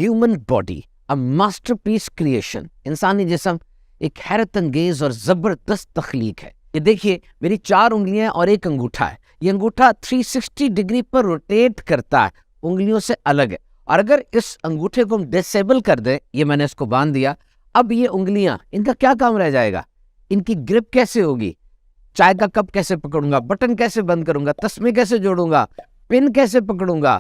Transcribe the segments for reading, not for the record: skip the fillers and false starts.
Human body a masterpiece creation. انسانی جسم ایک حیرت انگیز اور زبردست تخلیق ہے. یہ دیکھیے میری 4 انگلیاں اور ایک انگوٹھا ہے. یہ انگوٹھا 360 ڈگری پر روٹیٹ کرتا ہے, انگلیوں سے الگ ہے. اور اگر اس انگوٹھے کو ہم ڈسیبل کر دیں, یہ میں نے اس کو باندھ دیا, اب یہ انگلیاں ان کا کیا کام رہ جائے گا؟ ان کی گرپ کیسے ہوگی؟ چائے کا کپ کیسے پکڑوں گا؟ بٹن کیسے بند کروں گا؟ تسمے کیسے جوڑوں گا؟ پن کیسے پکڑوں گا؟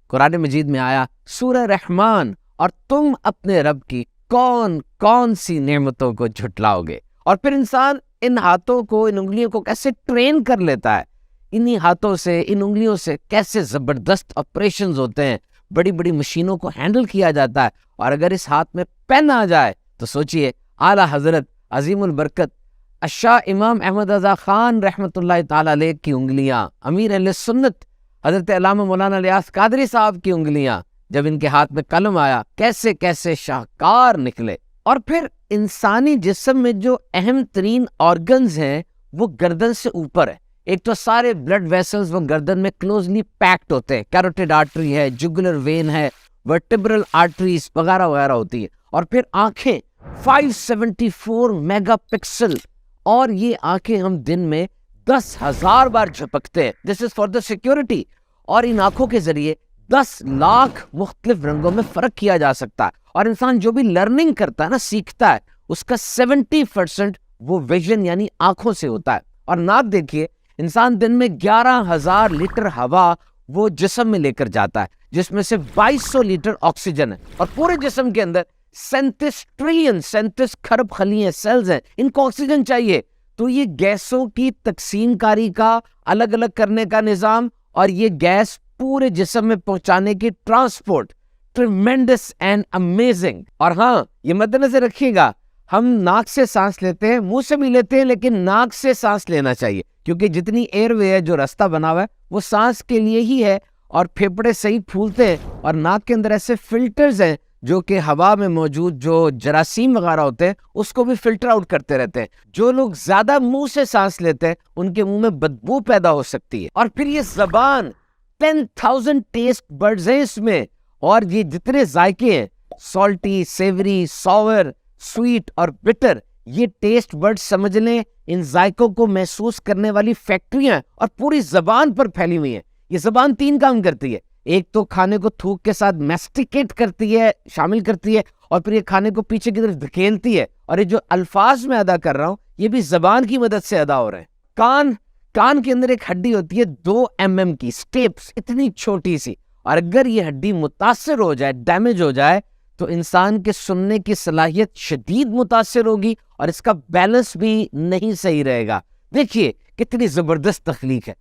قرآن مجید میں آیا سورہ رحمان, اور تم اپنے رب کی کون کون سی نعمتوں کو جھٹلاؤ گے. اور پھر انسان ان ہاتھوں کو, ان انگلیوں کو کیسے ٹرین کر لیتا ہے. انہی ہاتھوں سے, ان انگلیوں سے کیسے زبردست آپریشنز ہوتے ہیں, بڑی بڑی مشینوں کو ہینڈل کیا جاتا ہے. اور اگر اس ہاتھ میں پین آ جائے تو سوچئے اعلیٰ حضرت عظیم البرکت الشاہ امام احمد رضا خان رحمۃ اللہ تعالی علیہ کی انگلیاں, امیر اہل سنت حضرت علامہ مولانا الیاس قادری صاحب کی انگلیاں, جب ان کے ہاتھ میں قلم آیا کیسے کیسے شاہکار نکلے. اور پھر انسانی جسم میں جو اہم ترین آرگنز ہیں وہ گردن سے اوپر ہے. ایک تو سارے بلڈ ویسلز وہ گردن میں کلوزلی پیکڈ ہوتے ہیں, کیروٹیڈ آرٹری ہے, جگولر وین ہے, ورٹیبرل آرٹریز وغیرہ وغیرہ ہوتی ہے. اور پھر آنکھیں 574 میگا پکسل, اور یہ آنکھیں ہم دن میں 10,000 بار جھپکتے ہیں. دس از فار دا سیکورٹی. اور ان آنکھوں کے ذریعے 10 لاکھ مختلف رنگوں میں فرق کیا جا سکتا ہے. اور انسان جو بھی لرننگ کرتا ہے نا, سیکھتا ہے, اس کا 70% وہ ویژن یعنی آنکھوں سے ہوتا ہے. اور ناک دیکھیے, انسان دن میں 11,000 لیٹر ہوا وہ جسم میں لے کر جاتا ہے, جس میں سے 2200 لیٹر آکسیجن ہے. اور پورے جسم کے اندر 37 کھرب خلیے سیلز ہیں, ان کو آکسیجن چاہیے. تو یہ گیسوں کی تقسیم کاری کا, الگ الگ کرنے کا نظام, اور یہ گیس پورے جسم میں پہنچانے کی ٹرانسپورٹ, ٹریمینڈس اینڈ امیزنگ. اور ہاں, یہ مد نظر رکھیے گا, ہم ناک سے سانس لیتے ہیں, منہ سے بھی لیتے ہیں, لیکن ناک سے سانس لینا چاہیے, کیونکہ جتنی ایئر وے ہے جو راستہ بنا ہوا ہے وہ سانس کے لیے ہی ہے. اور پھیپھڑے صحیح پھولتے ہیں, اور ناک کے اندر ایسے فلٹرز ہیں جو کہ ہوا میں موجود جو جراثیم وغیرہ ہوتے ہیں اس کو بھی فلٹر آؤٹ کرتے رہتے ہیں. جو لوگ زیادہ منہ سے سانس لیتے ہیں ان کے منہ میں بدبو پیدا ہو سکتی ہے. اور پھر یہ زبان, 10,000 ٹیسٹ برڈز ہیں اس میں, اور یہ جتنے ذائقے ہیں, سالٹی, سیوری, ساور, سویٹ اور بٹر, یہ ٹیسٹ برڈ سمجھ لیں ان ذائقوں کو محسوس کرنے والی فیکٹریاں اور پوری زبان پر پھیلی ہوئی ہیں. یہ زبان 3 کام کرتی ہے. ایک تو کھانے کو تھوک کے ساتھ میسٹیکیٹ کرتی ہے, شامل کرتی ہے, اور پھر یہ کھانے کو پیچھے کی طرف دھکیلتی ہے. اور یہ جو الفاظ میں ادا کر رہا ہوں یہ بھی زبان کی مدد سے ادا ہو رہے ہیں. کان کے اندر ایک ہڈی ہوتی ہے 2 mm کی, سٹیپس اتنی چھوٹی سی, اور اگر یہ ہڈی متاثر ہو جائے, ڈیمیج ہو جائے, تو انسان کے سننے کی صلاحیت شدید متاثر ہوگی, اور اس کا بیلنس بھی نہیں صحیح رہے گا. دیکھیے کتنی زبردست تخلیق ہے.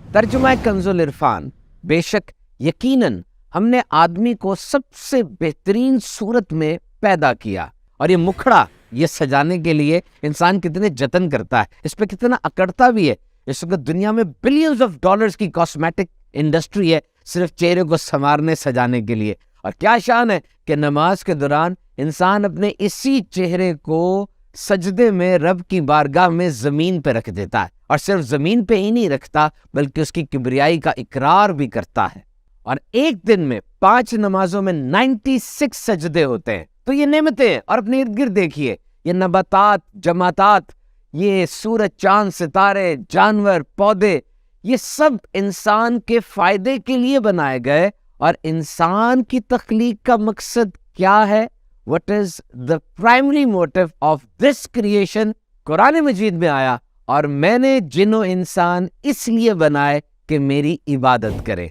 ترجمہ کنز العرفان. بے شک یقیناً ہم نے آدمی کو سب سے بہترین صورت میں پیدا کیا, اور یہ مکھڑا یہ سجانے کے لیے انسان کتنے جتن کرتا ہے, اس پہ کتنا اکڑتا بھی ہے. اس وقت دنیا میں بلینز آف ڈالرز کی کاسمیٹک انڈسٹری ہے صرف چہرے کو سنوارنے سجانے کے لیے. اور کیا شان ہے کہ نماز کے دوران انسان اپنے اسی چہرے کو سجدے میں رب کی بارگاہ میں زمین پہ رکھ دیتا ہے, اور صرف زمین پہ ہی نہیں رکھتا بلکہ اس کی کبریائی کا اقرار بھی کرتا ہے. اور ایک دن میں 5 نمازوں میں 96 سجدے ہوتے ہیں. تو یہ نعمتیں ہیں. اور اپنے ارد گرد دیکھیے, یہ نباتات, جماعتات, یہ سورج, چاند, ستارے, جانور, پودے, یہ سب انسان کے فائدے کے لیے بنائے گئے. اور انسان کی تخلیق کا مقصد کیا ہے؟ What is the primary motive of this creation? قرآن مجید میں آیا, اور میں نے جن و انسان اس لیے بنائے کہ میری عبادت کرے.